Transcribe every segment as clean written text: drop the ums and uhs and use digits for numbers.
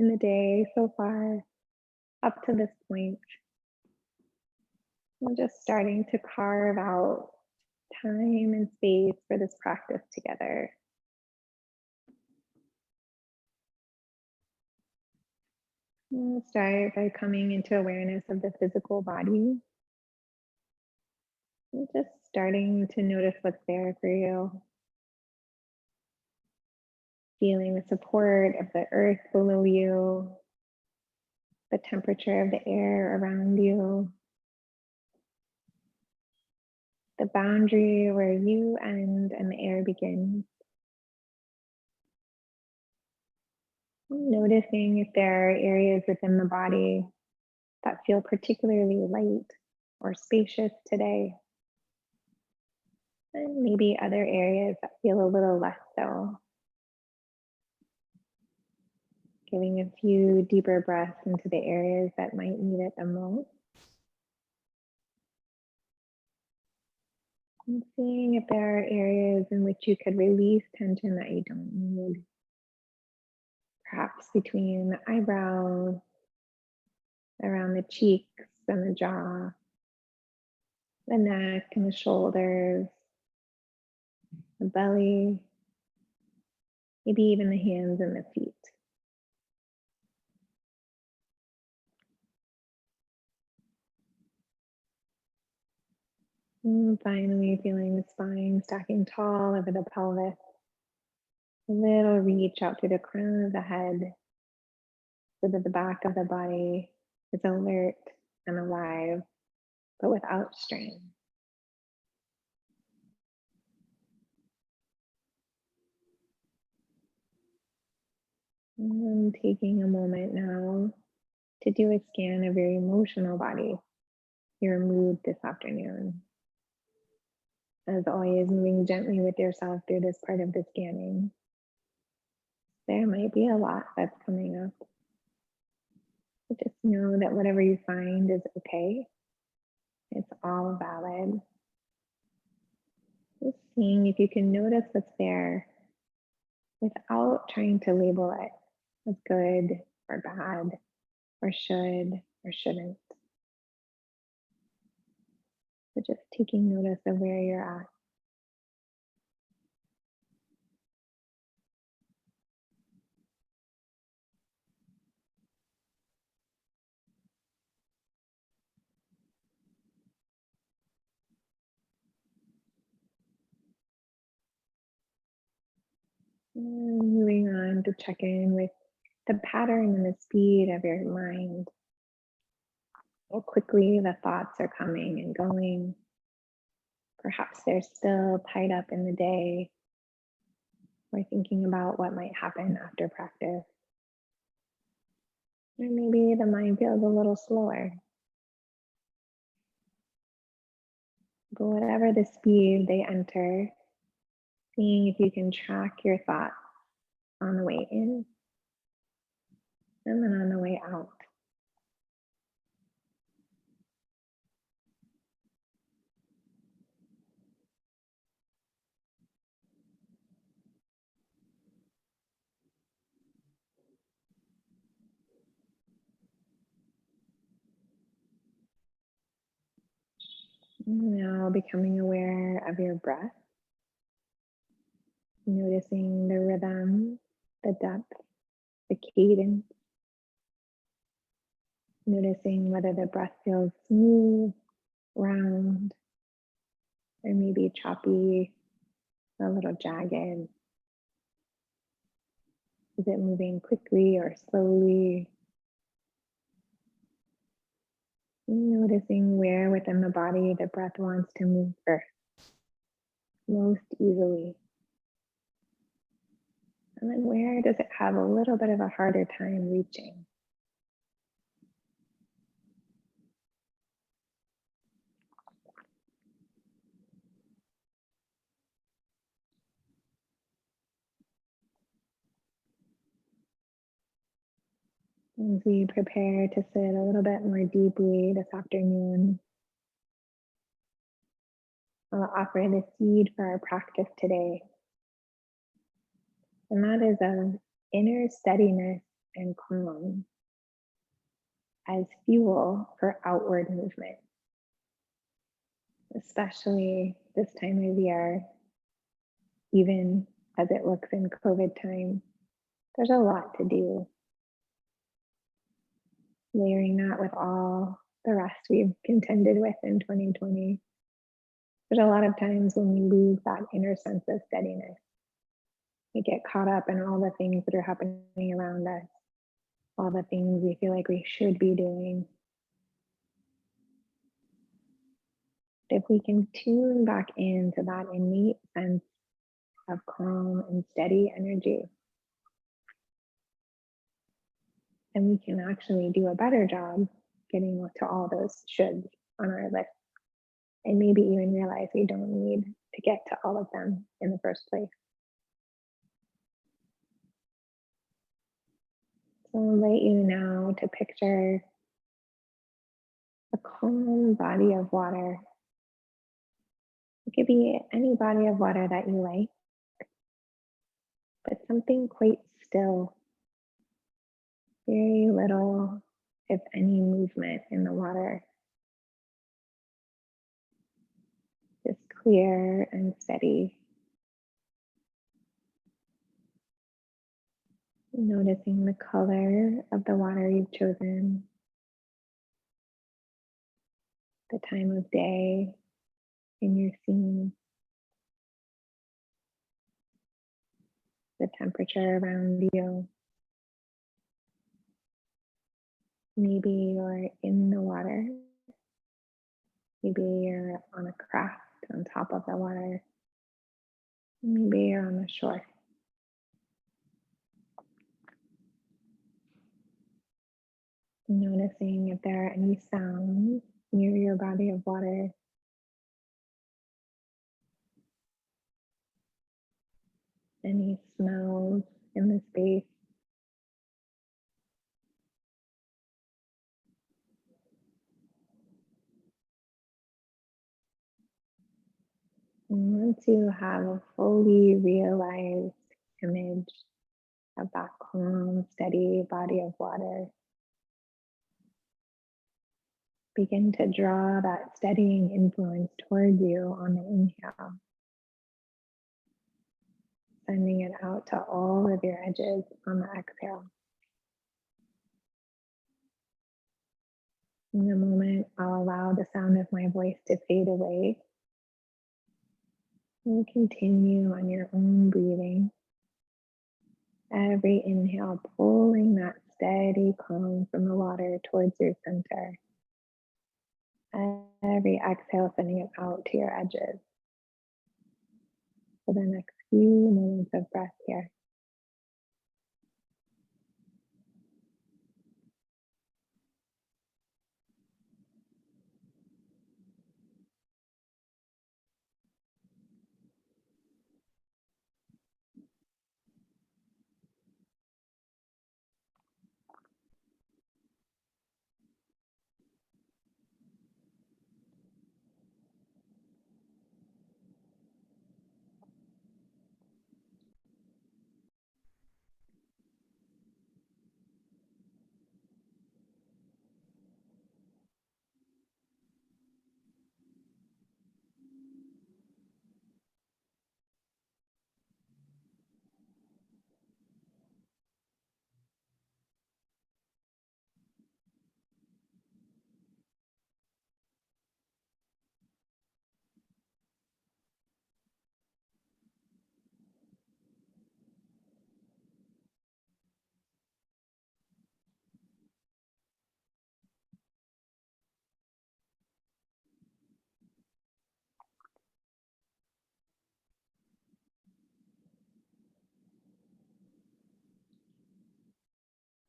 in the day so far up to this point. I'm just starting to carve out time and space for this practice together. We'll start by coming into awareness of the physical body. And just starting to notice what's there for you. Feeling the support of the earth below you, the temperature of the air around you, the boundary where you end and the air begins. Noticing if there are areas within the body that feel particularly light or spacious today, and maybe other areas that feel a little less so. Giving a few deeper breaths into the areas that might need it the most. And seeing if there are areas in which you could release tension that you don't need. Perhaps between the eyebrows, around the cheeks and the jaw, the neck and the shoulders, the belly, maybe even the hands and the feet. And finally, feeling the spine stacking tall over the pelvis. A little reach out to the crown of the head so that the back of the body is alert and alive, but without strain. And taking a moment now to do a scan of your emotional body, your mood this afternoon. As always, moving gently with yourself through this part of the scanning. There might be a lot that's coming up. But just know that whatever you find is okay. It's all valid. Just seeing if you can notice what's there without trying to label it as good or bad or should or shouldn't. But just taking notice of where you're at. And moving on to check in with the pattern and the speed of your mind. How quickly the thoughts are coming and going. Perhaps they're still tied up in the day or thinking about what might happen after practice. Or maybe the mind feels a little slower. But whatever the speed they enter, seeing if you can track your thoughts on the way in and then on the way out. Now becoming aware of your breath, noticing the rhythm, the depth, the cadence, noticing whether the breath feels smooth, round, or maybe choppy, a little jagged. Is it moving quickly or slowly? Noticing where within the body the breath wants to move first, most easily. And then where does it have a little bit of a harder time reaching? As we prepare to sit a little bit more deeply this afternoon, I'll offer the seed for our practice today. And that is of inner steadiness and calm as fuel for outward movement, especially this time of year, even as it looks in COVID time. There's a lot to do. Layering that with all the rest we've contended with in 2020. There's a lot of times when we lose that inner sense of steadiness. We get caught up in all the things that are happening around us, all the things we feel like we should be doing. If we can tune back into that innate sense of calm and steady energy, then we can actually do a better job getting to all those shoulds on our list, and maybe even realize we don't need to get to all of them in the first place. So I'll invite you now to picture a calm body of water. It could be any body of water that you like, but something quite still. Very little, if any, movement in the water. Just clear and steady. Noticing the color of the water you've chosen, the time of day in your scene, the temperature around you. Maybe you're in the water. Maybe you're on a craft on top of the water. Maybe you're on the shore. Noticing if there are any sounds near your body of water. Any smells in the space. And once you have a fully realized image of that calm, steady body of water, begin to draw that steadying influence toward you on the inhale, sending it out to all of your edges on the exhale. In a moment, I'll allow the sound of my voice to fade away. And continue on your own breathing. Every inhale pulling that steady calm from the water towards your center. Every exhale sending it out to your edges. For the next few moments of breath here.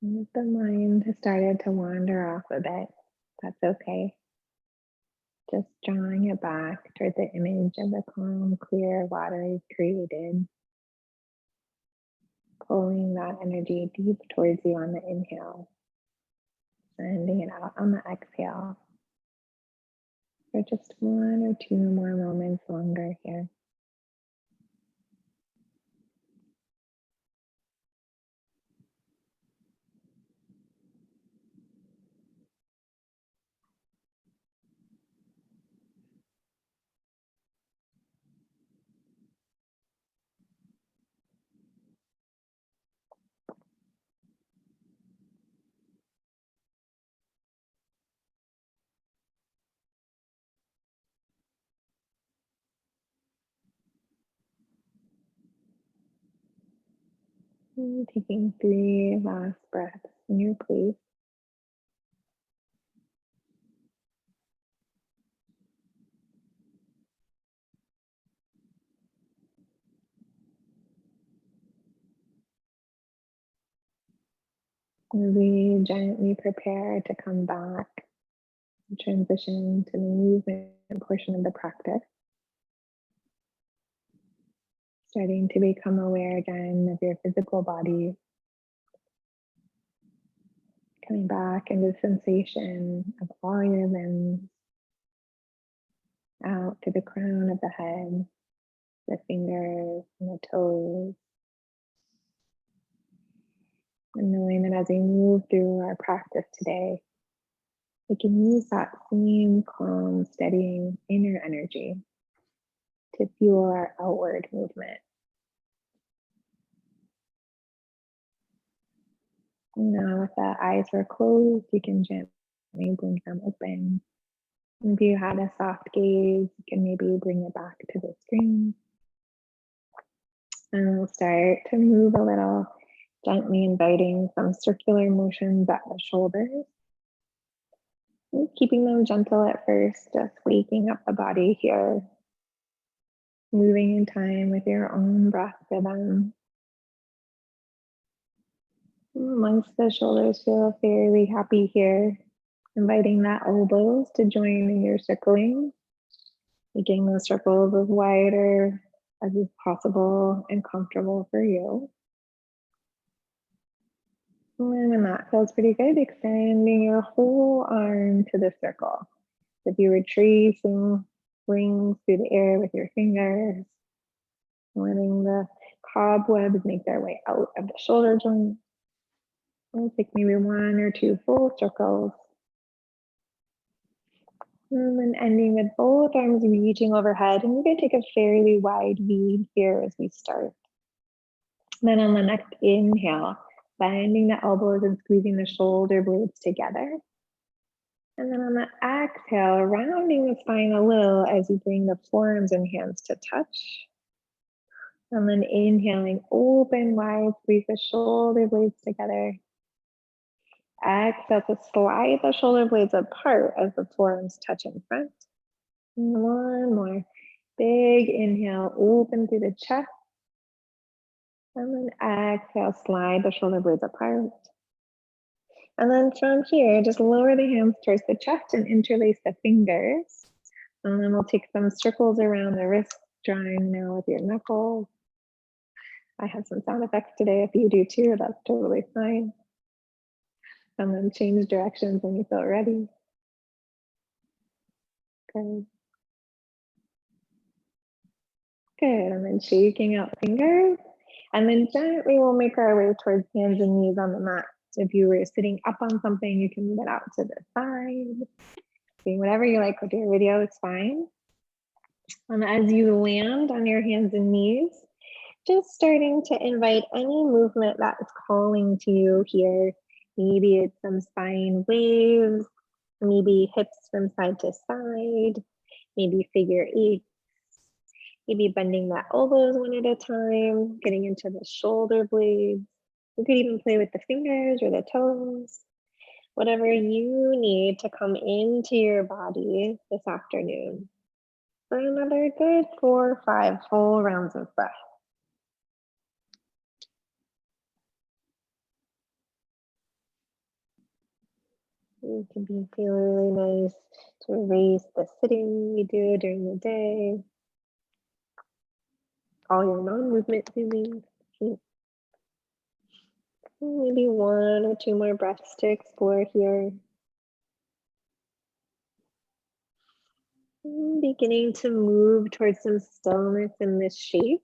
And if the mind has started to wander off a bit, that's okay. Just drawing it back toward the image of the calm, clear water you've created. Pulling that energy deep towards you on the inhale. Sending it out on the exhale. For just 1 or 2 more moments longer here. Taking 3 last breaths in your place. We gently prepare to come back, transition to the movement portion of the practice. Starting to become aware again of your physical body. Coming back into the sensation of all your limbs, out to the crown of the head, the fingers and the toes. And knowing that as we move through our practice today, we can use that same calm, steadying inner energy to fuel our outward movement. Now, if the eyes were closed, you can gently blink them open. If you had a soft gaze, you can maybe bring it back to the screen. And we'll start to move a little, gently inviting some circular motions at the shoulders. Keeping them gentle at first, just waking up the body here. Moving in time with your own breath rhythm. Once the shoulders feel fairly happy here, inviting the elbows to join in your circling, making those circles as wider as is possible and comfortable for you. And when that feels pretty good, extending your whole arm to the circle. If you were tracing rings through the air with your fingers, letting the cobwebs make their way out of the shoulder joint. We'll take maybe 1 or 2 full circles. And then ending with both arms reaching overhead. And we're going to take a fairly wide V here as we start. Then on the next inhale, bending the elbows and squeezing the shoulder blades together. And then on the exhale, rounding the spine a little as you bring the forearms and hands to touch. And then inhaling, open wide, squeeze the shoulder blades together. Exhale to slide the shoulder blades apart as the forearms touch in front. And 1 more. Big inhale, open through the chest. And then exhale, slide the shoulder blades apart. And then from here, just lower the hands towards the chest and interlace the fingers. And then we'll take some circles around the wrist, drawing now with your knuckles. I have some sound effects today. If you do too, that's totally fine. And then change directions when you feel ready. Good. Good. And then shaking out fingers. And then gently we'll make our way towards hands and knees on the mat. So if you were sitting up on something, you can move it out to the side. Doing whatever you like with your video is fine. And as you land on your hands and knees, just starting to invite any movement that is calling to you here. Maybe it's some spine waves, maybe hips from side to side, maybe figure 8, maybe bending the elbows one at a time, getting into the shoulder blades. You could even play with the fingers or the toes. Whatever you need to come into your body this afternoon for another good 4 or 5 full rounds of breath. It can be feel really nice to erase the sitting you do during the day. All your non-movement feelings. Maybe 1 or 2 more breaths to explore here. Beginning to move towards some stillness in this shape.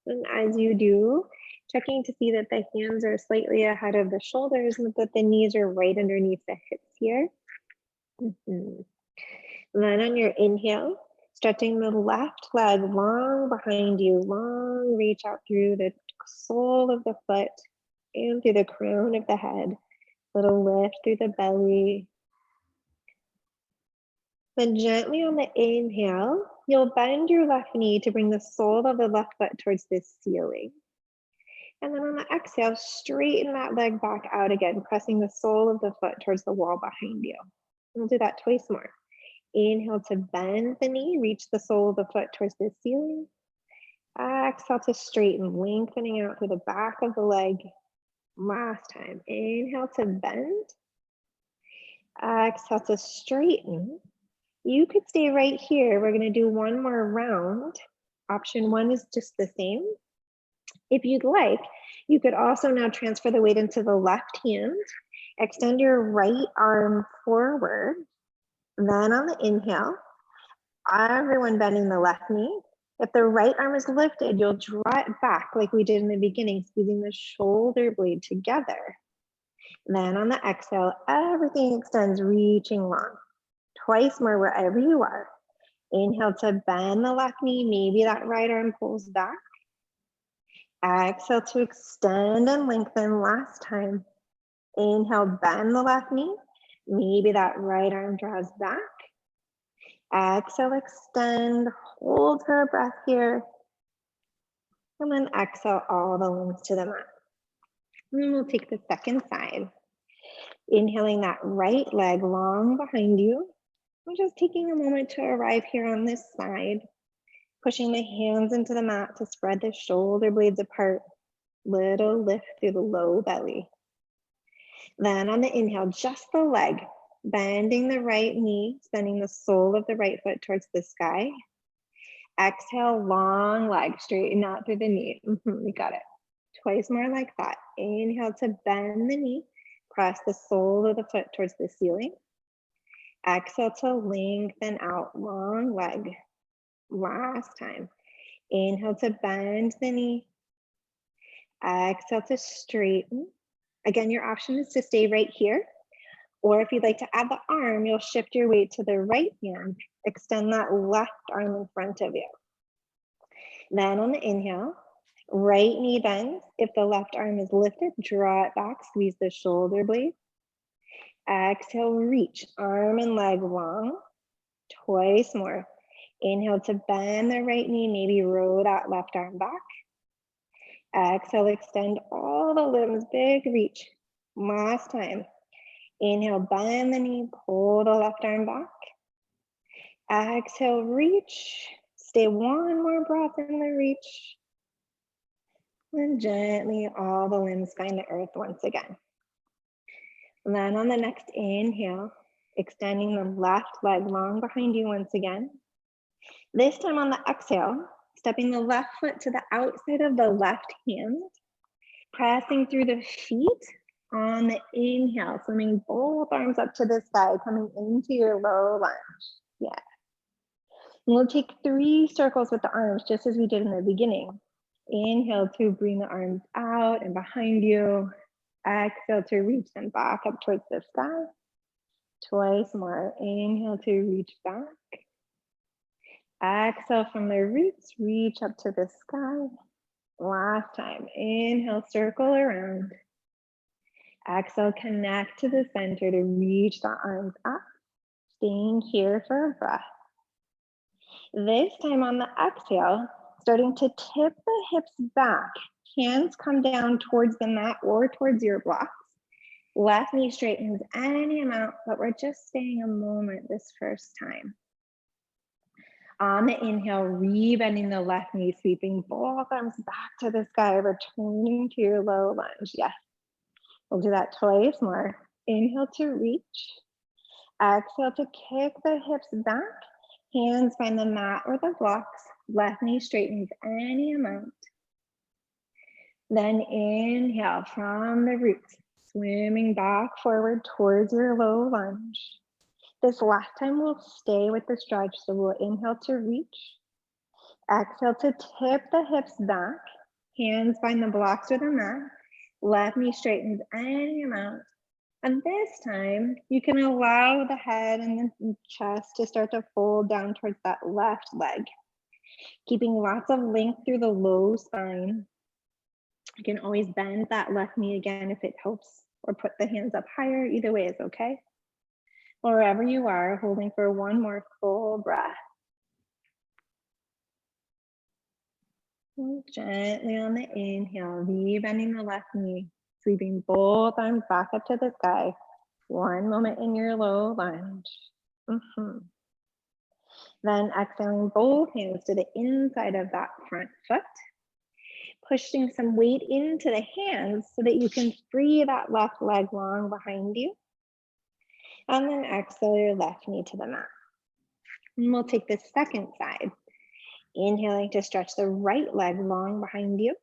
And as you do, checking to see that the hands are slightly ahead of the shoulders and that the knees are right underneath the hips here. Then on your inhale, stretching the left leg long behind you, long reach out through the sole of the foot and through the crown of the head. Little lift through the belly. Then gently on the inhale, you'll bend your left knee to bring the sole of the left foot towards the ceiling. And then on the exhale, straighten that leg back out again, pressing the sole of the foot towards the wall behind you. We'll do that twice more. Inhale to bend the knee, reach the sole of the foot towards the ceiling. Exhale to straighten, lengthening out through the back of the leg. Last time, inhale to bend. Exhale to straighten. You could stay right here. We're gonna do one more round. Option one is just the same. If you'd like, you could also now transfer the weight into the left hand. Extend your right arm forward. Then on the inhale, everyone bending the left knee. If the right arm is lifted, you'll draw it back like we did in the beginning, squeezing the shoulder blade together. Then on the exhale, everything extends, reaching long. Twice more wherever you are. Inhale to bend the left knee. Maybe that right arm pulls back. Exhale to extend and lengthen. Last time. Inhale, bend the left knee. Maybe that right arm draws back. Exhale, extend, hold for a breath here. And then exhale all the limbs to the mat. And then we'll take the second side. Inhaling that right leg long behind you. I'm just taking a moment to arrive here on this side. Pushing the hands into the mat to spread the shoulder blades apart. Little lift through the low belly. Then on the inhale, just the leg. Bending the right knee, sending the sole of the right foot towards the sky. Exhale, long leg, straighten out through the knee. We got it. Twice more like that. Inhale to bend the knee. Press the sole of the foot towards the ceiling. Exhale to lengthen out, long leg. Last time. Inhale to bend the knee. Exhale to straighten. Again, your option is to stay right here. Or if you'd like to add the arm, you'll shift your weight to the right hand. Extend that left arm in front of you. Then on the inhale, right knee bends. If the left arm is lifted, draw it back, squeeze the shoulder blade. Exhale, reach, arm and leg long. Twice more. Inhale to bend the right knee, maybe roll that left arm back. Exhale, extend all the limbs, big reach. Last time. Inhale, bend the knee, pull the left arm back. Exhale, reach. Stay one more breath in the reach. And gently, all the limbs find the earth once again. And then on the next inhale, extending the left leg long behind you once again. This time on the exhale, stepping the left foot to the outside of the left hand, pressing through the feet. On the inhale, swimming both arms up to the sky, coming into your low lunge. Yeah. And we'll take 3 circles with the arms, just as we did in the beginning. Inhale to bring the arms out and behind you. Exhale to reach them back up towards the sky. Twice more. Inhale to reach back. Exhale from the roots, reach up to the sky. Last time. Inhale, circle around. Exhale, connect to the center to reach the arms up. Staying here for a breath. This time on the exhale, starting to tip the hips back. Hands come down towards the mat or towards your blocks. Left knee straightens any amount, but we're just staying a moment this first time. On the inhale, rebending the left knee, sweeping both arms back to the sky, returning to your low lunge. Yes. We'll do that twice more. Inhale to reach. Exhale to kick the hips back. Hands find the mat or the blocks. Left knee straightens any amount. Then inhale from the roots, swimming back forward towards your low lunge. This last time we'll stay with the stretch, so we'll inhale to reach. Exhale to tip the hips back. Hands find the blocks or the mat. Left knee straightens any amount. And this time, you can allow the head and the chest to start to fold down towards that left leg. Keeping lots of length through the low spine. You can always bend that left knee again if it helps, or put the hands up higher. Either way is okay. Wherever you are, holding for one more full breath. And gently on the inhale, rebending the left knee, sweeping both arms back up to the sky. One moment in your low lunge. Then exhaling both hands to the inside of that front foot, pushing some weight into the hands so that you can free that left leg long behind you. And then exhale your left knee to the mat. And we'll take the second side. Inhaling to stretch the right leg long behind you.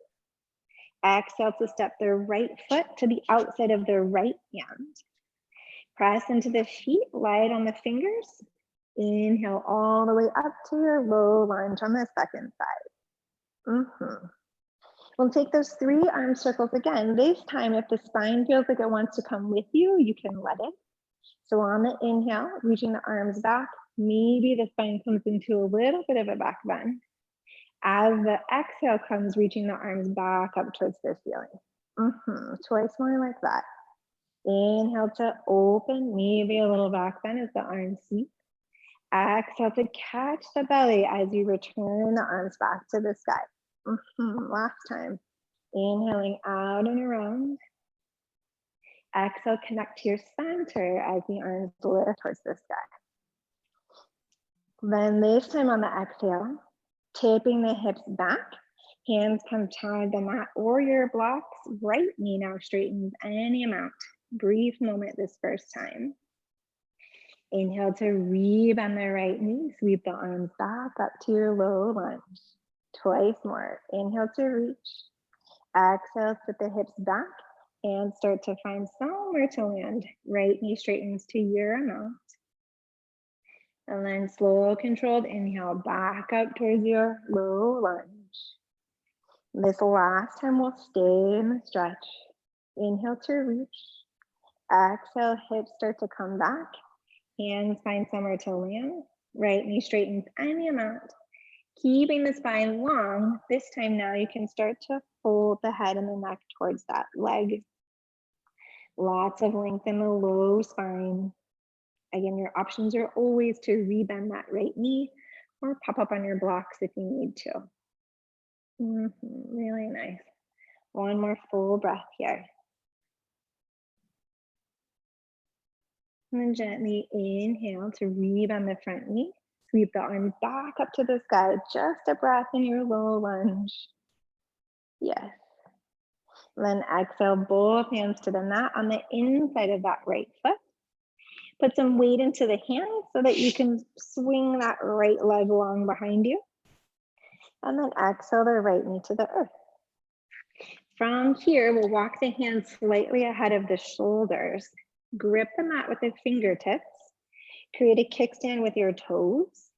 Exhale to step the right foot to the outside of the right hand. Press into the feet, light on the fingers. Inhale all the way up to your low lunge on the second side. We'll take those 3 arm circles again. This time, if the spine feels like it wants to come with you, you can let it. So on the inhale, reaching the arms back, maybe the spine comes into a little bit of a back bend. As the exhale comes, reaching the arms back up towards the ceiling. Twice more like that. Inhale to open, maybe a little back bend as the arms sweep. Exhale to catch the belly as you return the arms back to the sky. Last time. Inhaling out and around. Exhale, connect to your center as the arms lift towards the sky. Then this time on the exhale, tipping the hips back, hands come toward the mat or your blocks. Right knee now straightens any amount. Brief moment this first time. Inhale to rebend the right knee, sweep the arms back up to your low lunge. Twice more. Inhale to reach. Exhale, put the hips back and start to find somewhere to land. Right knee straightens to your amount. And then slow, controlled inhale back up towards your low lunge. This last time we'll stay in the stretch. Inhale to reach. Exhale, hips start to come back. Hands find somewhere to land. Right knee straightens any amount. Keeping the spine long. This time now you can start to fold the head and the neck towards that leg. Lots of length in the low spine. Again, your options are always to rebend that right knee or pop up on your blocks if you need to. Really nice. One more full breath here. And then gently inhale to rebend the front knee. Sweep the arms back up to the sky. Just a breath in your low lunge. Yes. Then exhale both hands to the mat on the inside of that right foot. Put some weight into the hands so that you can swing that right leg long behind you. And then exhale the right knee to the earth. From here, we'll walk the hands slightly ahead of the shoulders. Grip the mat with the fingertips. Create a kickstand with your toes.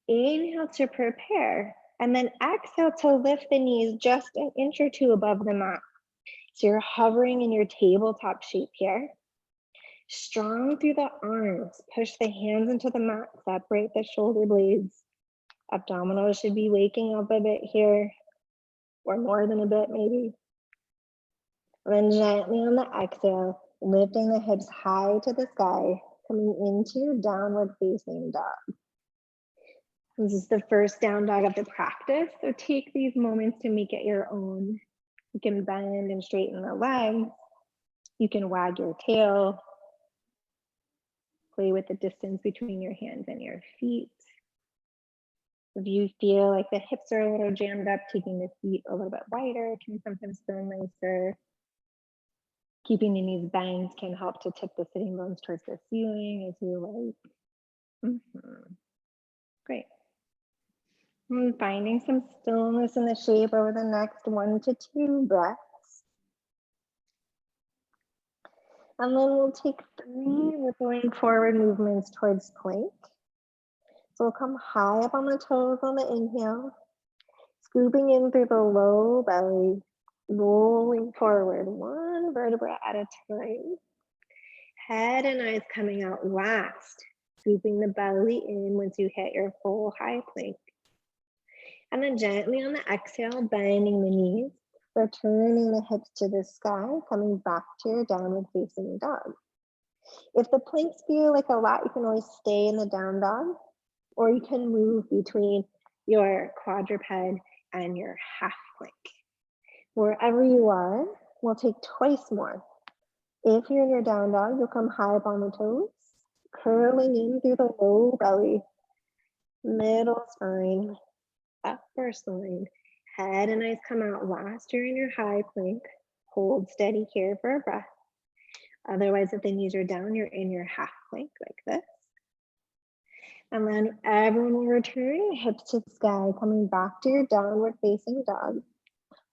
Inhale to prepare. And then exhale to lift the knees just an inch or two above the mat. So you're hovering in your tabletop shape here. Strong through the arms. Push the hands into the mat. Separate the shoulder blades. Abdominals should be waking up a bit here, or more than a bit maybe. Then gently on the exhale, lifting the hips high to the sky, coming into your downward facing dog. This is the first down dog of the practice, so take these moments to make it your own. You can bend and straighten the legs. You can wag your tail. Play with the distance between your hands and your feet. If you feel like the hips are a little jammed up, taking the feet a little bit wider can sometimes feel nicer. Keeping the knees bent can help to tip the sitting bones towards the ceiling as you like. Great. And finding some stillness in the shape over the next 1 to 2 breaths. And then we'll take 3 rippling forward movements towards plank. So we'll come high up on the toes on the inhale, scooping in through the low belly, rolling forward 1 vertebra at a time. Head and eyes coming out last, scooping the belly in once you hit your full high plank. And then gently on the exhale, bending the knees, returning the hips to the sky, coming back to your downward facing dog. If the planks feel like a lot, you can always stay in the down dog, or you can move between your quadruped and your half plank. Wherever you are, we'll take twice more. If you're in your down dog, you'll come high up on the toes, curling in through the low belly, middle spine, upper spine. Head and eyes come out last. You're in your high plank. Hold steady here for a breath. Otherwise, if the knees are down, you're in your half plank like this. And then everyone will return, hips to sky, coming back to your downward facing dog.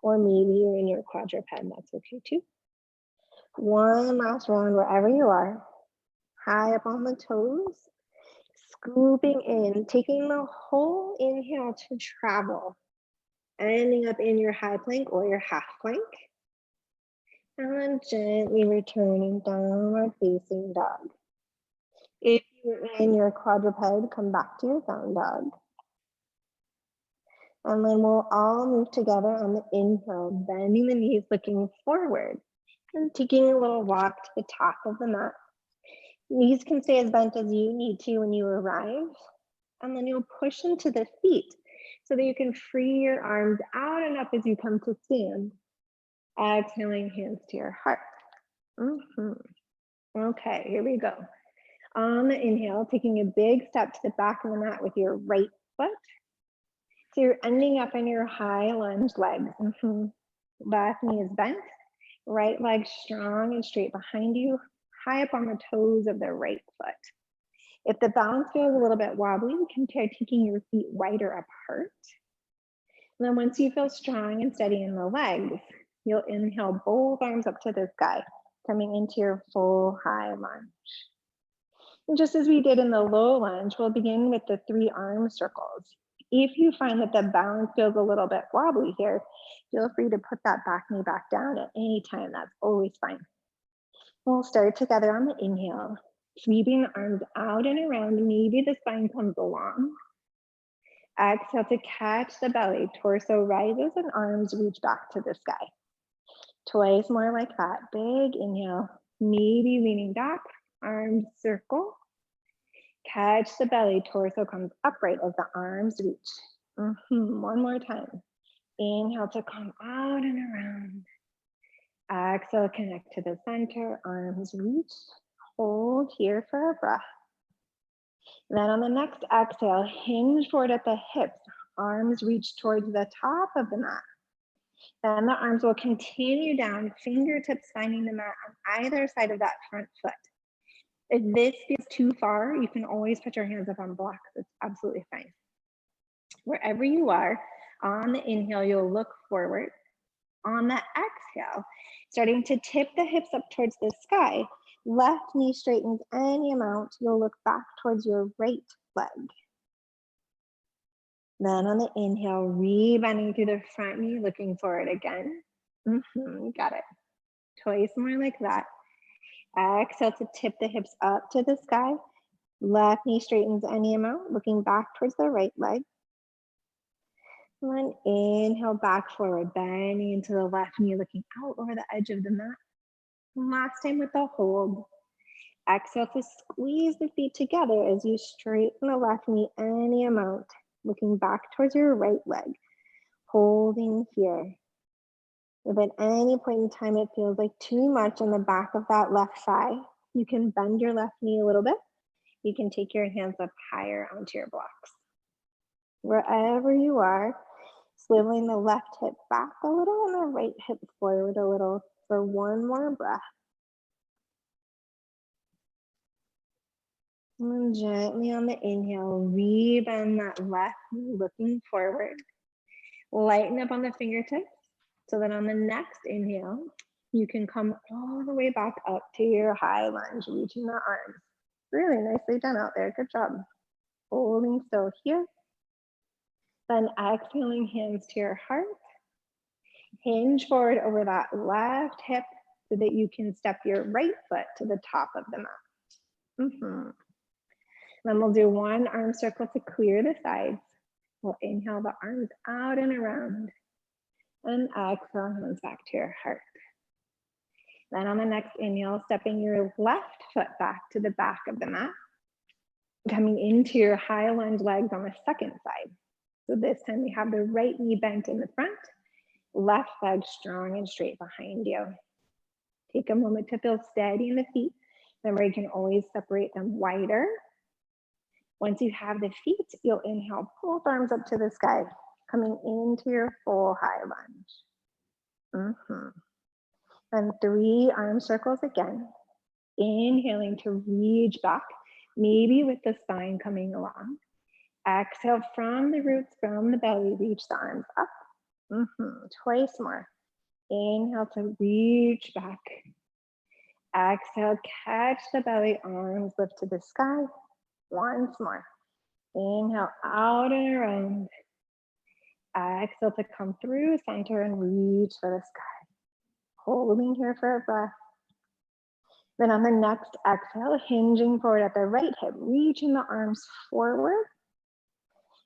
Or maybe you're in your quadruped, that's okay too. One last round wherever you are. High up on the toes, scooping in, taking the whole inhale to travel, ending up in your high plank or your half plank. And then gently returning downward facing dog. If you're in your quadruped, come back to your down dog. And then we'll all move together on the inhale, bending the knees, looking forward, and taking a little walk to the top of the mat. Knees can stay as bent as you need to when you arrive. And then you'll push into the feet so that you can free your arms out and up as you come to stand. Exhaling, hands to your heart. Okay, here we go. On the inhale, taking a big step to the back of the mat with your right foot. So you're ending up in your high lunge legs. Left knee is bent, right leg strong and straight behind you, high up on the toes of the right foot. If the balance feels a little bit wobbly, you can try taking your feet wider apart. And then once you feel strong and steady in the legs, you'll inhale both arms up to the sky, coming into your full high lunge. And just as we did in the low lunge, we'll begin with the 3 arm circles. If you find that the balance feels a little bit wobbly here, feel free to put that back knee back down at any time. That's always fine. We'll start together on the inhale, sweeping the arms out and around. Maybe the spine comes along. Exhale to catch the belly. Torso rises and arms reach back to the sky. Twice more like that. Big inhale, maybe leaning back, arms circle. Catch the belly, torso comes upright as the arms reach. One more time. Inhale to come out and around. Exhale, connect to the center, arms reach. Hold here for a breath. Then on the next exhale, hinge forward at the hips, arms reach towards the top of the mat. Then the arms will continue down, fingertips finding the mat on either side of that front foot. If this feels too far, you can always put your hands up on blocks. It's absolutely fine. Wherever you are, on the inhale, you'll look forward. On the exhale, starting to tip the hips up towards the sky, left knee straightens any amount, you'll look back towards your right leg. Then on the inhale, re-bending through the front knee, looking forward again. Got it. Twice more like that. Exhale to tip the hips up to the sky. Left knee straightens any amount, looking back towards the right leg. And then inhale back forward, bending into the left knee, looking out over the edge of the mat. And last time with the hold. Exhale to squeeze the feet together as you straighten the left knee any amount, looking back towards your right leg. Holding here. If at any point in time it feels like too much in the back of that left thigh, you can bend your left knee a little bit. You can take your hands up higher onto your blocks. Wherever you are, swiveling the left hip back a little and the right hip forward a little for one more breath. And then gently on the inhale, re-bend that left knee looking forward. Lighten up on the fingertips so that on the next inhale, you can come all the way back up to your high lunge, reaching the arms. Really nicely done out there. Good job. Holding still here. Then exhaling, hands to your heart. Hinge forward over that left hip so that you can step your right foot to the top of the mat. Then we'll do one arm circle to clear the sides. We'll inhale the arms out and around. And exhale, hands back to your heart. Then on the next inhale, stepping your left foot back to the back of the mat. Coming into your high lunge legs on the second side. So this time we have the right knee bent in the front, left leg strong and straight behind you. Take a moment to feel steady in the feet. Remember, you can always separate them wider. Once you have the feet, you'll inhale, both arms up to the sky, coming into your full high lunge. And 3 arm circles again. Inhaling to reach back, maybe with the spine coming along. Exhale from the roots, from the belly, reach the arms up. Twice more. Inhale to reach back. Exhale, catch the belly, arms lift to the sky. Once more. Inhale out and around. Exhale to come through center and reach for the sky. Holding here for a breath. Then on the next exhale, hinging forward at the right hip, reaching the arms forward.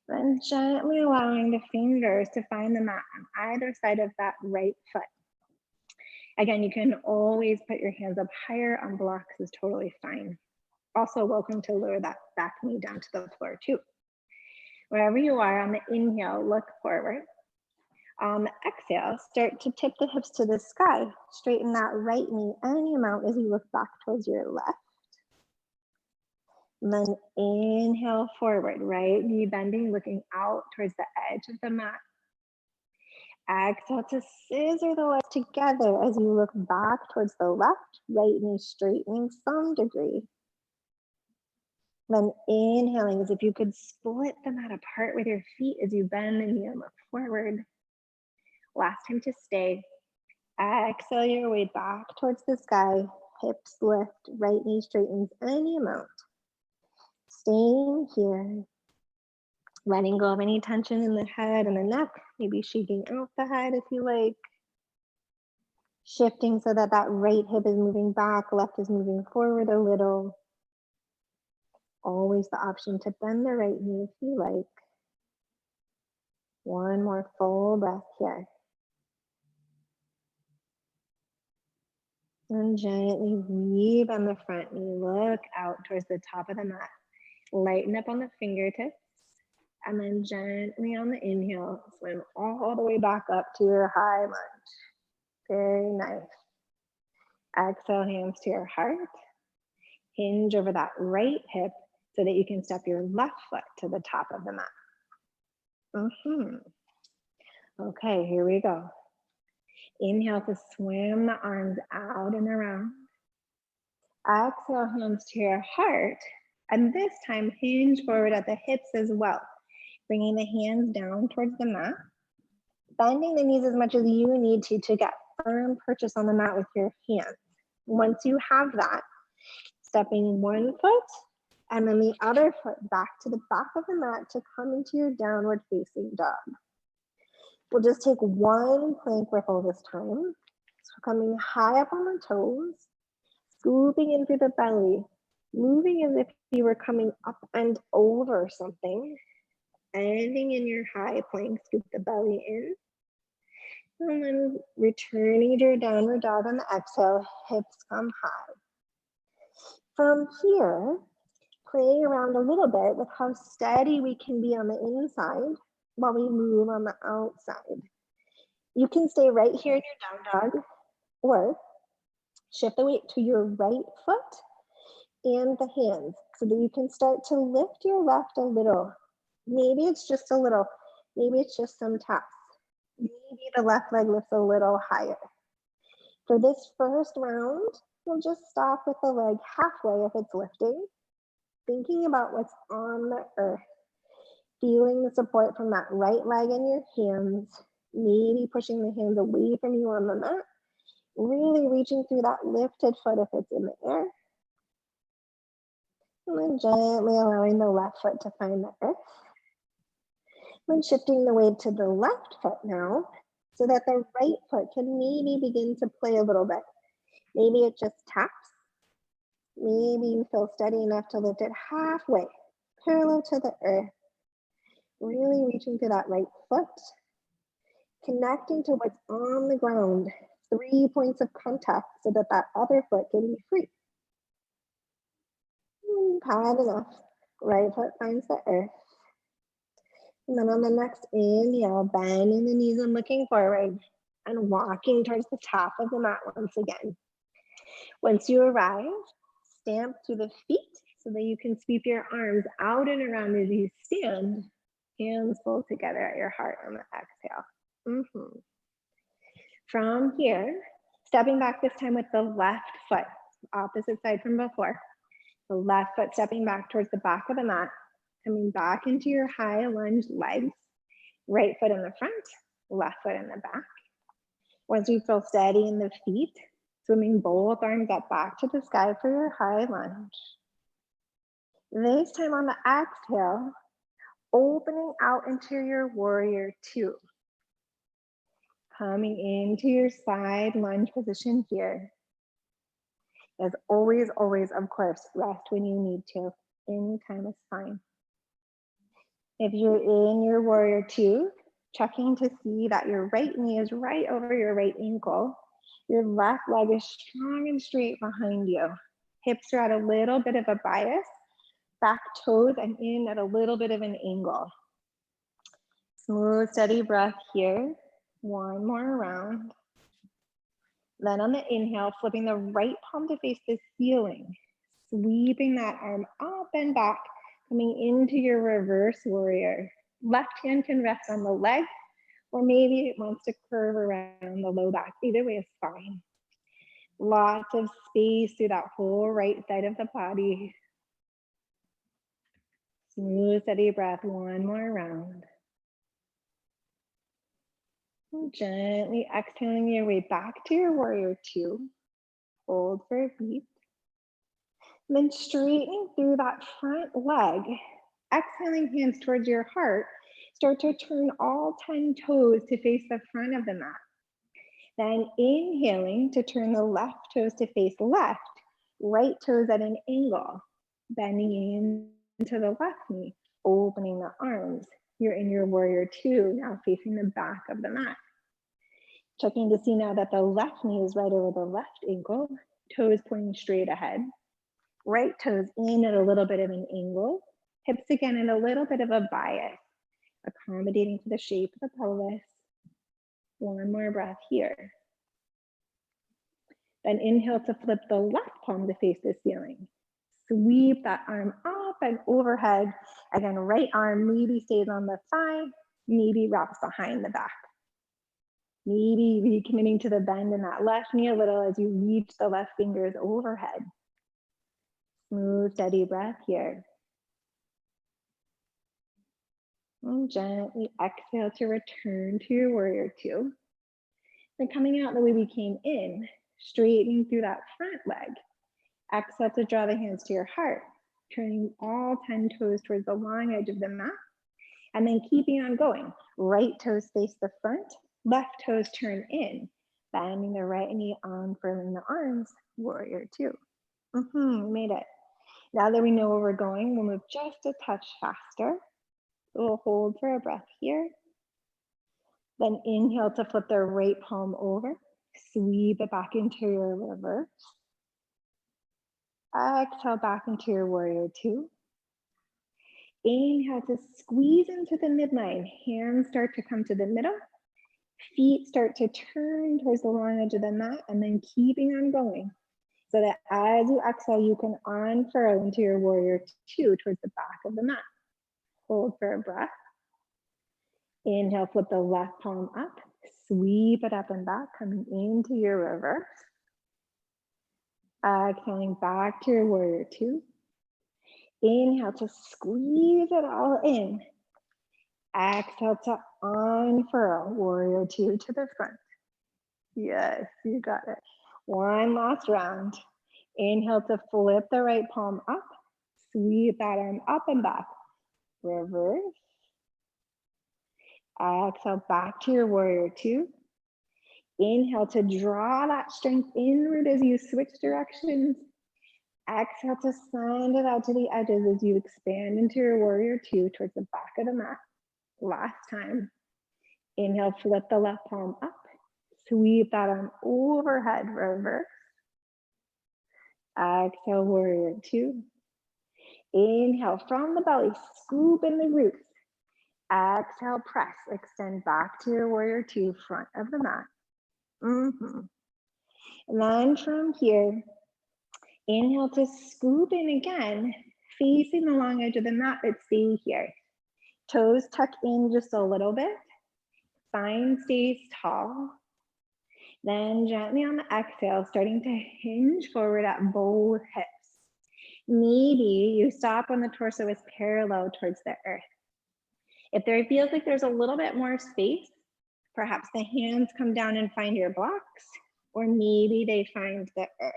Then gently allowing the fingers to find the mat on either side of that right foot. Again, you can always put your hands up higher on blocks, is totally fine. Also welcome to lower that back knee down to the floor too. Wherever you are, on the inhale, look forward. On the exhale, start to tip the hips to the sky. Straighten that right knee any amount as you look back towards your left. And then inhale forward, right knee bending, looking out towards the edge of the mat. Exhale to scissor the legs together as you look back towards the left, right knee straightening some degree. Then inhaling as if you could split the mat apart with your feet as you bend the knee and look forward. Last time to stay. Exhale your way back towards the sky. Hips lift, right knee straightens any amount. Staying here. Letting go of any tension in the head and the neck. Maybe shaking out the head if you like. Shifting so that that right hip is moving back, left is moving forward a little. Always the option to bend the right knee if you like. One more full breath here. And gently rebend the front knee. Look out towards the top of the mat. Lighten up on the fingertips. And then gently on the inhale, swim all the way back up to your high lunge. Very nice. Exhale, hands to your heart. Hinge over that right hip so that you can step your left foot to the top of the mat. Okay, here we go. Inhale to swim the arms out and around. Exhale, hands to your heart. And this time, hinge forward at the hips as well. Bringing the hands down towards the mat. Bending the knees as much as you need to get firm purchase on the mat with your hands. Once you have that, stepping one foot and then the other foot back to the back of the mat to come into your downward facing dog. We'll just take one plank ripple this time. So coming high up on the toes, scooping in through the belly, moving as if you were coming up and over something. Ending in your high plank, scoop the belly in. And then returning to your downward dog on the exhale, hips come high. From here, play around a little bit with how steady we can be on the inside while we move on the outside. You can stay right here in your down dog, or shift the weight to your right foot and the hands so that you can start to lift your left a little. Maybe it's just a little, maybe it's just some taps. Maybe the left leg lifts a little higher. For this first round, we'll just stop with the leg halfway if it's lifting, thinking about what's on the earth, feeling the support from that right leg in your hands, maybe pushing the hands away from you on the mat, really reaching through that lifted foot if it's in the air, and then gently allowing the left foot to find the earth. Then shifting the weight to the left foot now, so that the right foot can maybe begin to play a little bit. Maybe it just taps. Maybe you feel steady enough to lift it halfway, parallel to the earth. Really reaching through that right foot, connecting to what's on the ground, 3 points of contact so that that other foot can be free. Pat enough. Right foot finds the earth. And then on the next inhale, bending the knees and looking forward and walking towards the top of the mat once again. Once you arrive, stamp to the feet so that you can sweep your arms out and around as you stand. Hands pull together at your heart on the exhale. From here, stepping back this time with the left foot, opposite side from before. The left foot stepping back towards the back of the mat, coming back into your high lunge legs. Right foot in the front, left foot in the back. Once you feel steady in the feet, swimming both arms up back to the sky for your high lunge. This time on the exhale, opening out into your warrior two. Coming into your side lunge position here. As always, of course, rest when you need to. Anytime is fine. If you're in your warrior two, checking to see that your right knee is right over your right ankle. Your left leg is strong and straight behind you. Hips are at a little bit of a bias. Back toes and in at a little bit of an angle. Smooth, steady breath here. One more round. Then on the inhale, flipping the right palm to face the ceiling. Sweeping that arm up and back, coming into your reverse warrior. Left hand can rest on the leg, or maybe it wants to curve around the low back. Either way is fine. Lots of space through that whole right side of the body. Smooth, steady breath, one more round. And gently exhaling your way back to your warrior two. Hold for a beat. And then straightening through that front leg. Exhaling hands towards your heart. Start to turn all 10 toes to face the front of the mat. Then inhaling to turn the left toes to face left. Right toes at an angle. Bending into the left knee. Opening the arms. You're in your warrior two, now facing the back of the mat. Checking to see now that the left knee is right over the left ankle, toes pointing straight ahead. Right toes in at a little bit of an angle. Hips again in a little bit of a bias, accommodating to the shape of the pelvis. One more breath here. Then inhale to flip the left palm to face the ceiling. Sweep that arm up and overhead. Again, right arm maybe stays on the thigh, maybe wraps behind the back. Maybe recommitting to the bend in that left knee a little as you reach the left fingers overhead. Smooth, steady breath here. And gently exhale to return to your warrior two. Then coming out the way we came in, straightening through that front leg. Exhale to draw the hands to your heart, turning all 10 toes towards the long edge of the mat. And then keeping on going. Right toes face the front, left toes turn in. Bending the right knee, unfurling the arms, warrior two. We made it. Now that we know where we're going, we'll move just a touch faster. We'll hold for a breath here. Then inhale to flip the right palm over. Sweep it back into your reverse. Exhale back into your warrior two. Inhale to squeeze into the midline. Hands start to come to the middle. Feet start to turn towards the long edge of the mat, and then keeping on going. So that as you exhale, you can unfurl into your warrior two towards the back of the mat. Hold for a breath. Inhale, flip the left palm up. Sweep it up and back, coming into your reverse. Exhaling back to your warrior two. Inhale to squeeze it all in. Exhale to unfurl, warrior two to the front. Yes, you got it. One last round. Inhale to flip the right palm up. Sweep that arm up and back. Reverse. Exhale back to your warrior two. Inhale to draw that strength inward as you switch directions. Exhale to send it out to the edges as you expand into your warrior two towards the back of the mat. Last time. Inhale, flip the left palm up. Sweep that arm overhead, reverse. Exhale, warrior two. Inhale from the belly, scoop in the roots. Exhale, press, extend back to your warrior two, front of the mat. And then from here, inhale to scoop in again, facing the long edge of the mat, but stay here. Toes tuck in just a little bit. Spine stays tall. Then gently on the exhale, starting to hinge forward at both hips. Maybe you stop when the torso is parallel towards the earth. If there feels like there's a little bit more space, perhaps the hands come down and find your blocks, or maybe they find the earth.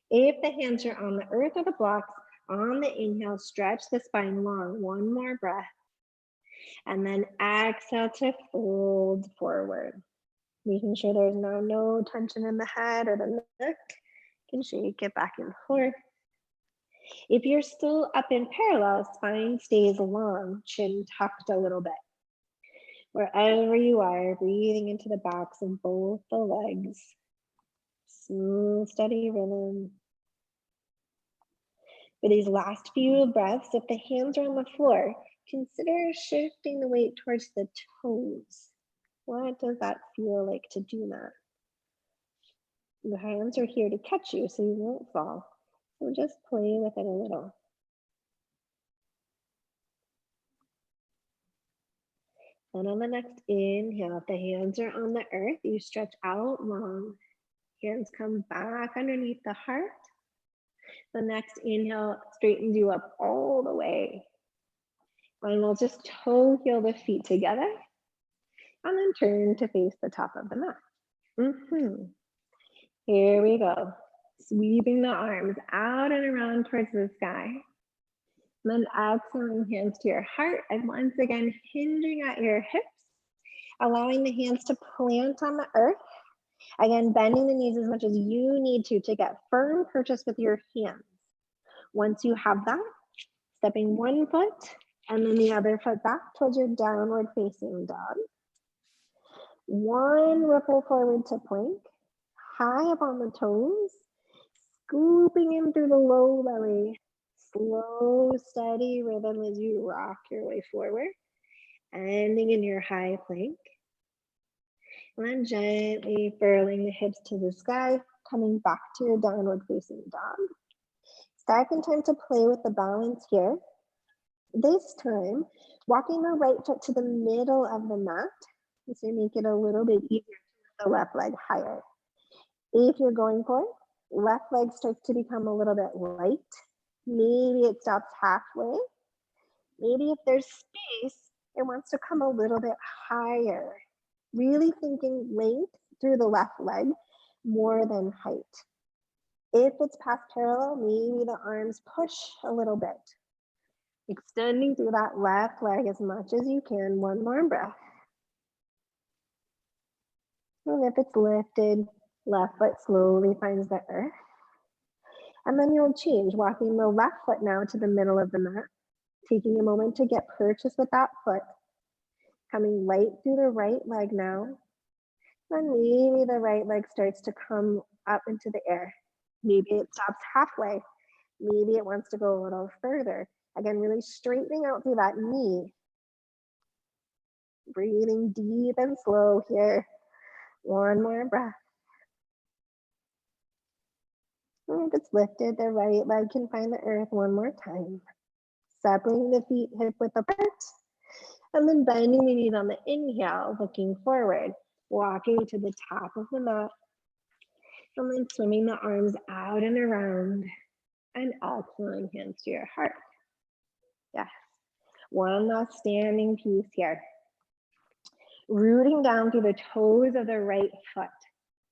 If the hands are on the earth or the blocks, on the inhale, stretch the spine long. One more breath. And then exhale to fold forward. Making sure there's no tension in the head or the neck. You can shake it back and forth. If you're still up in parallel, spine stays long, chin tucked a little bit. Wherever you are, breathing into the backs of both the legs. Smooth, steady rhythm. For these last few breaths, if the hands are on the floor, consider shifting the weight towards the toes. What does that feel like to do that? The hands are here to catch you so you won't fall. So just play with it a little. And on the next inhale, if the hands are on the earth, you stretch out long. Hands come back underneath the heart. The next inhale straightens you up all the way. And we'll just toe heel the feet together and then turn to face the top of the mat. Here we go. Sweeping the arms out and around towards the sky. And then exhaling hands to your heart and once again hinging at your hips, allowing the hands to plant on the earth. Again, bending the knees as much as you need to get firm purchase with your hands. Once you have that, stepping one foot and then the other foot back towards your downward facing dog. One ripple forward to plank, high up on the toes, scooping in through the low belly. Slow, steady rhythm as you rock your way forward, ending in your high plank. And then gently furling the hips to the sky, coming back to your downward facing dog. Second time to play with the balance here. This time, walking the right foot to the middle of the mat. This will make it a little bit easier to lift the left leg higher. If you're going for it, left leg starts to become a little bit light. Maybe it stops halfway. Maybe if there's space, it wants to come a little bit higher. Really thinking length through the left leg more than height. If it's past parallel, maybe the arms push a little bit. Extending through that left leg as much as you can. One more breath. And if it's lifted, left foot slowly finds the earth. And then you'll change, walking the left foot now to the middle of the mat, taking a moment to get purchase with that foot, coming light through the right leg now. Then maybe the right leg starts to come up into the air. Maybe it stops halfway. Maybe it wants to go a little further. Again, really straightening out through that knee. Breathing deep and slow here. One more breath. And if it's lifted, the right leg can find the earth one more time. Separating the feet hip width apart. And then bending the knees on the inhale, looking forward. Walking to the top of the mat. And then swimming the arms out and around. And exhaling hands to your heart. Yes. One last standing piece here. Rooting down through the toes of the right foot.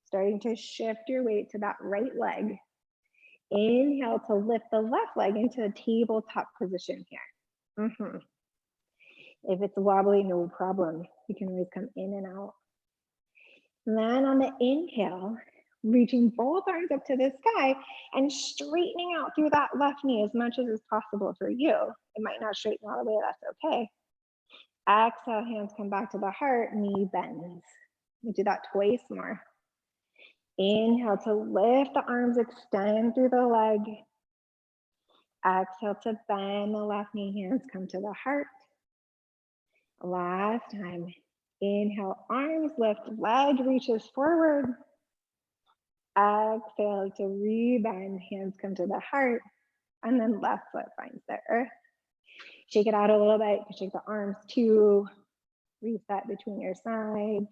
Starting to shift your weight to that right leg. Inhale to lift the left leg into a tabletop position here. If it's wobbly, no problem. You can always come in and out. Then on the inhale, reaching both arms up to the sky and straightening out through that left knee as much as is possible for you. It might not straighten all the way, that's okay. Exhale, hands come back to the heart, knee bends. We do that twice more. Inhale to lift the arms, extend through the leg. Exhale to bend the left knee, hands come to the heart. Last time. Inhale, arms lift, leg reaches forward. Exhale to rebend, hands come to the heart, and then left foot finds the earth. Shake it out a little bit. You can shake the arms too. Reset between your sides.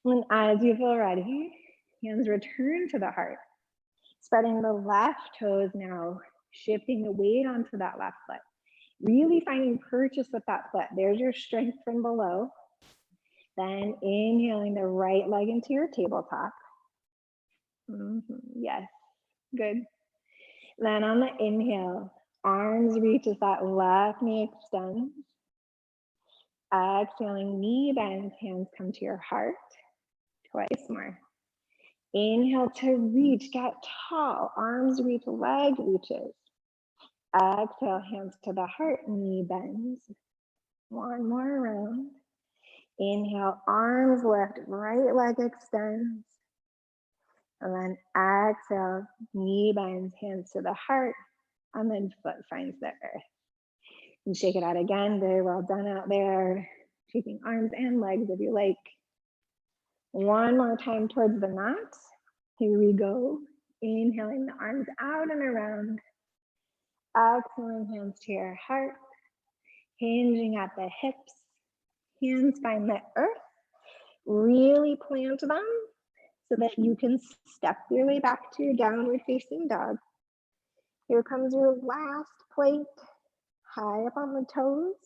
And as you feel ready, hands return to the heart. Spreading the left toes now, shifting the weight onto that left foot. Really finding purchase with that foot. There's your strength from below. Then inhaling the right leg into your tabletop. Yes, good. Then on the inhale, arms reach as that left knee extends. Exhaling, knee bends, hands come to your heart. Twice more. Inhale to reach, get tall, arms reach, leg reaches. Exhale, hands to the heart, knee bends. One more round. Inhale, arms lift, right leg extends. And then exhale, knee bends, hands to the heart, and then foot finds the earth. And shake it out again. Very well done out there. Shaking arms and legs if you like. One more time towards the mat. Here we go. Inhaling the arms out and around. Exhaling, hands to your heart. Hinging at the hips. Hands find the earth. Really plant them so that you can step your way back to your downward facing dog. Here comes your last plank. High up on the toes.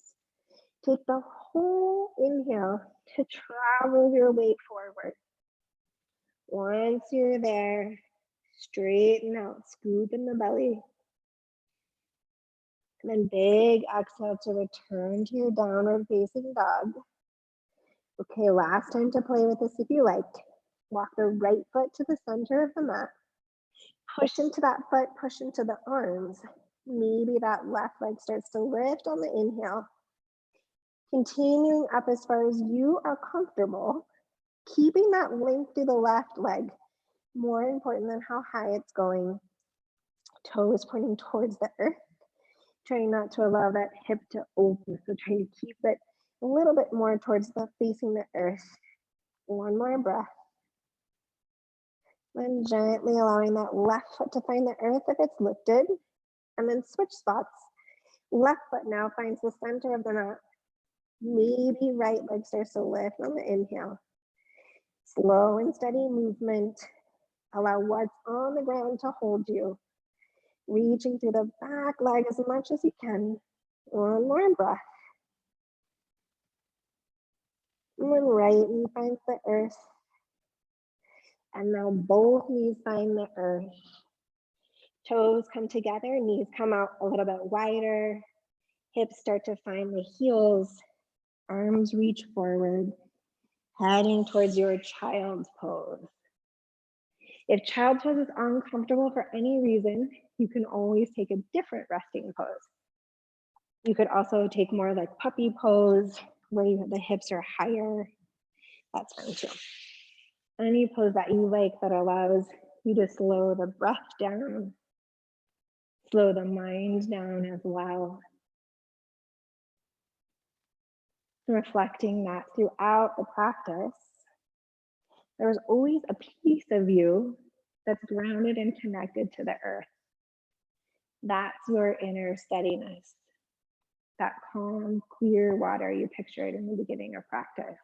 Take the whole inhale to travel your weight forward. Once you're there, straighten out, scoop in the belly. And then big exhale to return to your downward facing dog. Okay, last time to play with this if you like. Walk the right foot to the center of the mat. Push into that foot, push into the arms. Maybe that left leg starts to lift on the inhale. Continuing up as far as you are comfortable, keeping that length through the left leg. More important than how high it's going. Toes pointing towards the earth. Trying not to allow that hip to open. So trying to keep it a little bit more towards the facing the earth. One more breath. Then gently allowing that left foot to find the earth if it's lifted. And then switch spots. Left foot now finds the center of the mat. Maybe right leg starts to lift on the inhale. Slow and steady movement. Allow what's on the ground to hold you. Reaching through the back leg as much as you can. One more breath. And then right knee finds the earth. And now both knees find the earth. Toes come together, knees come out a little bit wider. Hips start to find the heels. Arms reach forward, heading towards your child's pose. If child's pose is uncomfortable for any reason, you can always take a different resting pose. You could also take more like puppy pose, where the hips are higher. That's fine too. Any pose that you like that allows you to slow the breath down, slow the mind down as well. Reflecting that throughout the practice, there's always a piece of you that's grounded and connected to the earth. That's your inner steadiness, that calm, clear water you pictured in the beginning of practice.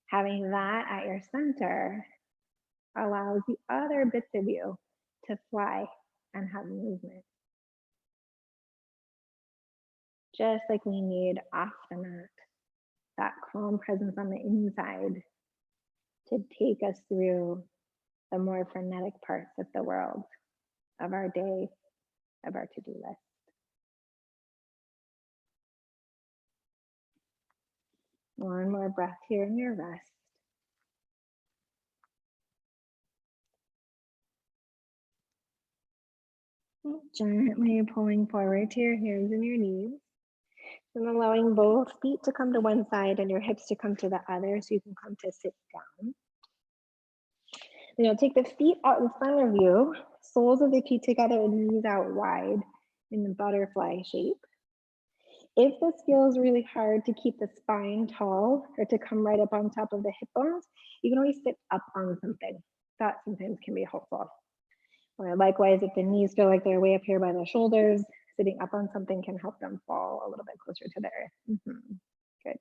Having that at your center allows the other bits of you to fly and have movement. Just like we need off the mat, that calm presence on the inside to take us through the more frenetic parts of the world, of our day, of our to-do list. One more breath here in your rest. Gently pulling forward to your hands and your knees. And allowing both feet to come to one side and your hips to come to the other so you can come to sit down. Then you'll take the feet out in front of you, soles of the feet together and knees out wide in the butterfly shape. If this feels really hard to keep the spine tall or to come right up on top of the hip bones, you can always sit up on something. That sometimes can be helpful. Or likewise, if the knees feel like they're way up here by the shoulders, sitting up on something can help them fall a little bit closer to the earth. Good.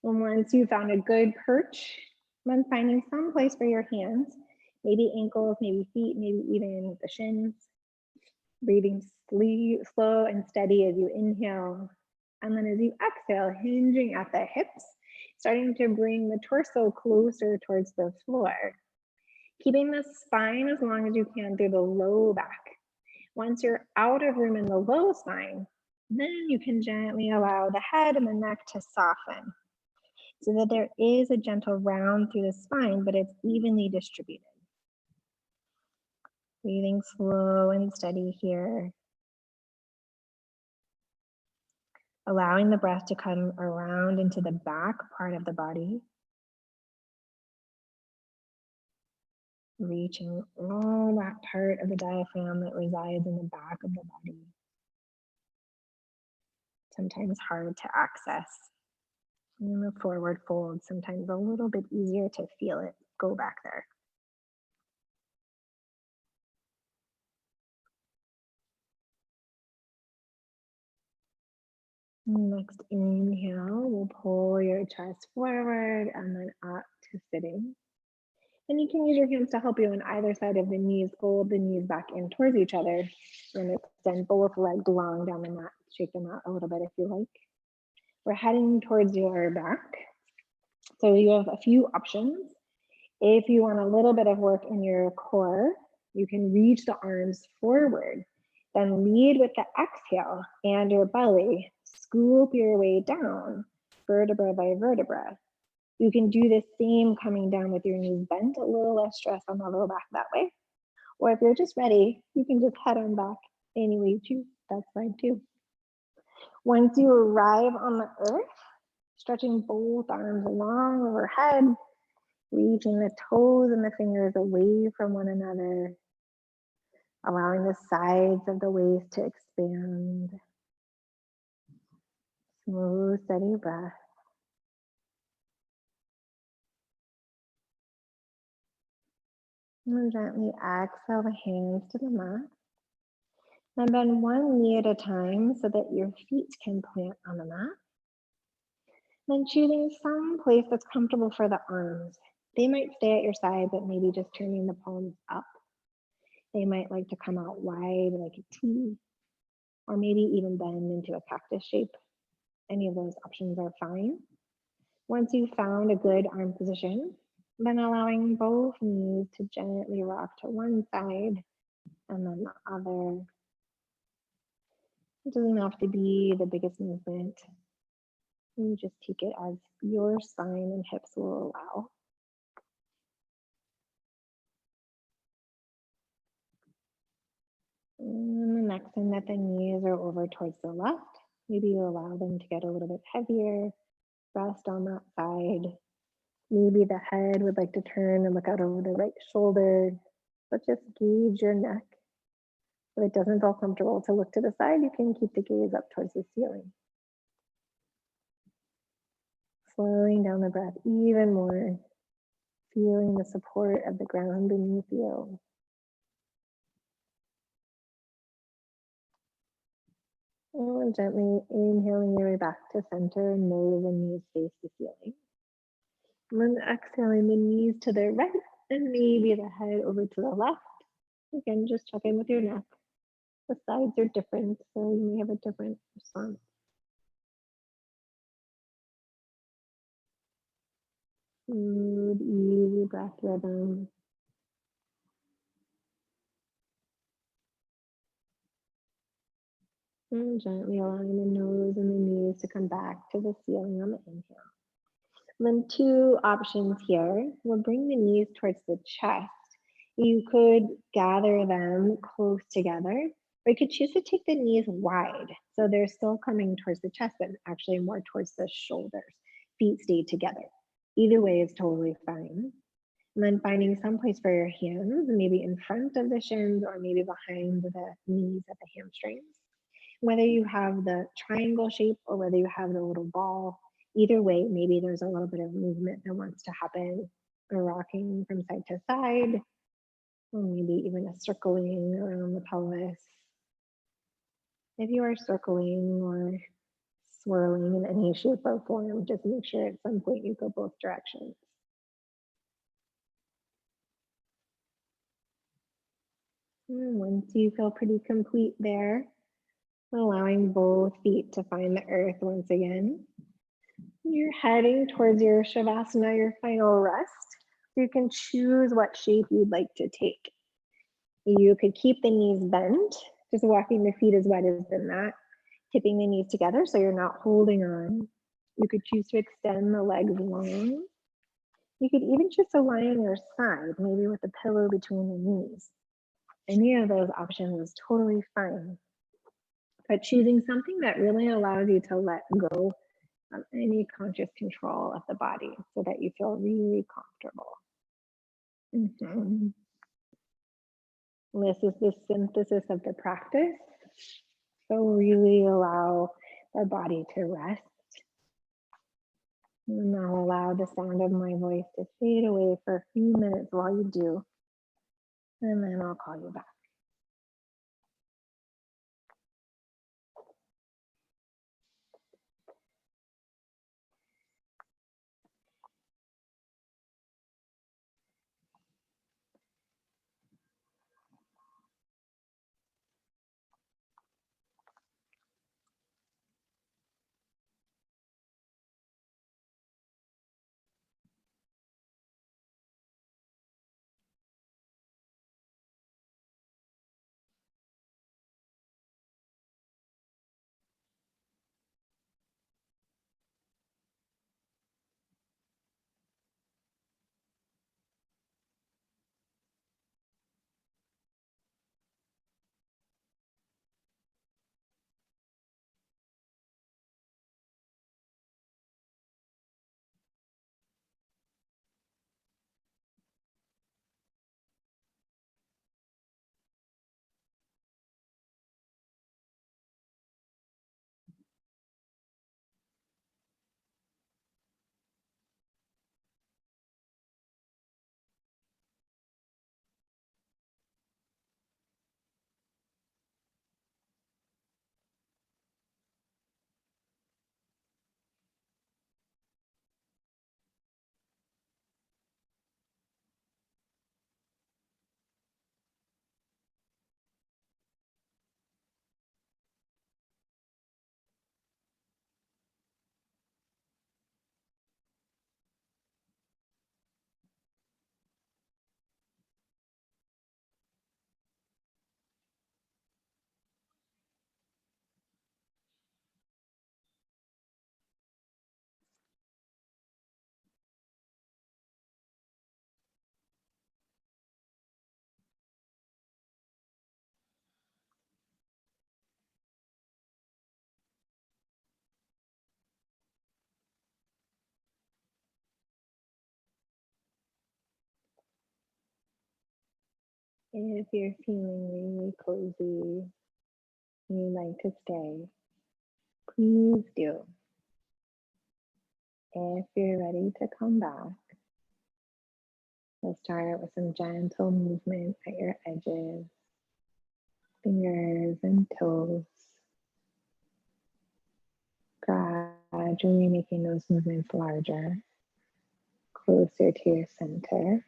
And once you found a good perch, then finding some place for your hands, maybe ankles, maybe feet, maybe even the shins. Breathing slow and steady as you inhale. And then as you exhale, hinging at the hips, starting to bring the torso closer towards the floor. Keeping the spine as long as you can through the low back. Once you're out of room in the low spine, then you can gently allow the head and the neck to soften so that there is a gentle round through the spine, but it's evenly distributed. Breathing slow and steady here. Allowing the breath to come around into the back part of the body. Reaching all that part of the diaphragm that resides in the back of the body. Sometimes hard to access. In the forward fold, sometimes a little bit easier to feel it go back there. Next inhale, we'll pull your chest forward and then up to sitting. And you can use your hands to help you on either side of the knees. Fold the knees back in towards each other. And extend both legs long down the mat. Shake them out a little bit if you like. We're heading towards your back. So you have a few options. If you want a little bit of work in your core, you can reach the arms forward. Then lead with the exhale and your belly. Scoop your way down, vertebra by vertebra. You can do the same coming down with your knees bent, a little less stress on the low back that way. Or if you're just ready, you can just head on back any way you choose. That's fine too. Once you arrive on the earth, stretching both arms long overhead, reaching the toes and the fingers away from one another, allowing the sides of the waist to expand. Smooth, steady breath. And gently exhale the hands to the mat. And bend one knee at a time so that your feet can plant on the mat. Then choosing some place that's comfortable for the arms. They might stay at your side, but maybe just turning the palms up. They might like to come out wide like a T, or maybe even bend into a cactus shape. Any of those options are fine. Once you've found a good arm position, then allowing both knees to gently rock to one side and then the other. It doesn't have to be the biggest movement. You just take it as your spine and hips will allow. And the next time that the knees are over towards the left, maybe you allow them to get a little bit heavier. Rest on that side. Maybe the head would like to turn and look out over the right shoulder, but just gauge your neck. If it doesn't feel comfortable to look to the side, you can keep the gaze up towards the ceiling. Slowing down the breath even more, feeling the support of the ground beneath you. And gently inhaling your way back to center, nose and knees face the ceiling. And then exhaling the knees to the right and maybe the head over to the left. Again, just check in with your neck. The sides are different, so you may have a different response. Smooth, easy breath rhythm. And gently allowing the nose and the knees to come back to the ceiling on the inhale. And then two options here. We'll bring the knees towards the chest. You could gather them close together, or you could choose to take the knees wide. So they're still coming towards the chest, but actually more towards the shoulders. Feet stay together. Either way is totally fine. And then finding some place for your hands, maybe in front of the shins or maybe behind the knees at the hamstrings. Whether you have the triangle shape or whether you have the little ball, either way, maybe there's a little bit of movement that wants to happen, or rocking from side to side, or maybe even a circling around the pelvis. If you are circling or swirling in any shape or form, just make sure at some point you go both directions. And once you feel pretty complete there, allowing both feet to find the earth once again, you're heading towards your Shavasana, your final rest. You can choose what shape you'd like to take. You could keep the knees bent, just walking the feet as wide as the mat, tipping the knees together so you're not holding on. You could choose to extend the legs long. You could even choose to lie on your side, maybe with a pillow between the knees. Any of those options is totally fine. But choosing something that really allows you to let go of any conscious control of the body so that you feel really comfortable. This is the synthesis of the practice. So really allow the body to rest. And I'll allow the sound of my voice to fade away for a few minutes while you do. And then I'll call you back. If you're feeling really cozy and you'd like to stay, please do. If you're ready to come back, we'll start with some gentle movement at your edges, fingers and toes. Gradually making those movements larger, closer to your center.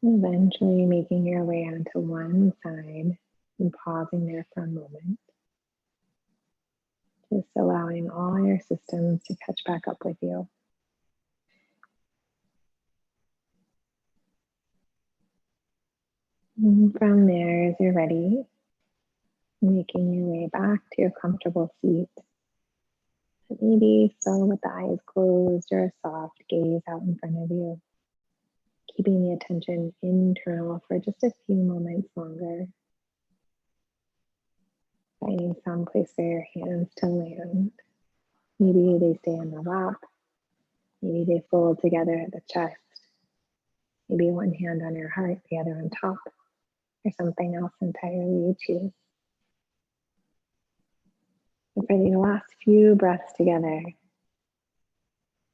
Eventually making your way onto one side and pausing there for a moment. Just allowing all your systems to catch back up with you. And from there, as you're ready, making your way back to your comfortable seat. Maybe still with the eyes closed or a soft gaze out in front of you. Keeping the attention internal for just a few moments longer. Finding some place for your hands to land. Maybe they stay on the lap. Maybe they fold together at the chest. Maybe one hand on your heart, the other on top. or something else entirely you choose. And for these last few breaths together,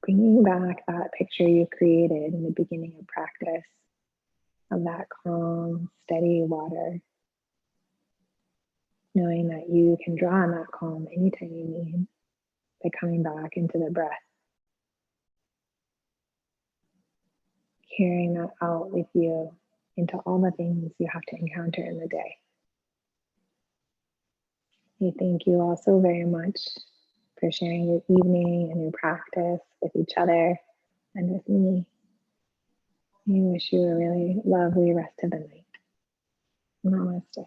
bringing back that picture you created in the beginning of practice of that calm, steady water, knowing that you can draw on that calm anytime you need by coming back into the breath, carrying that out with you into all the things you have to encounter in the day. I thank you all so very much for sharing your evening and your practice with each other and with me. I wish you a really lovely rest of the night. Namaste.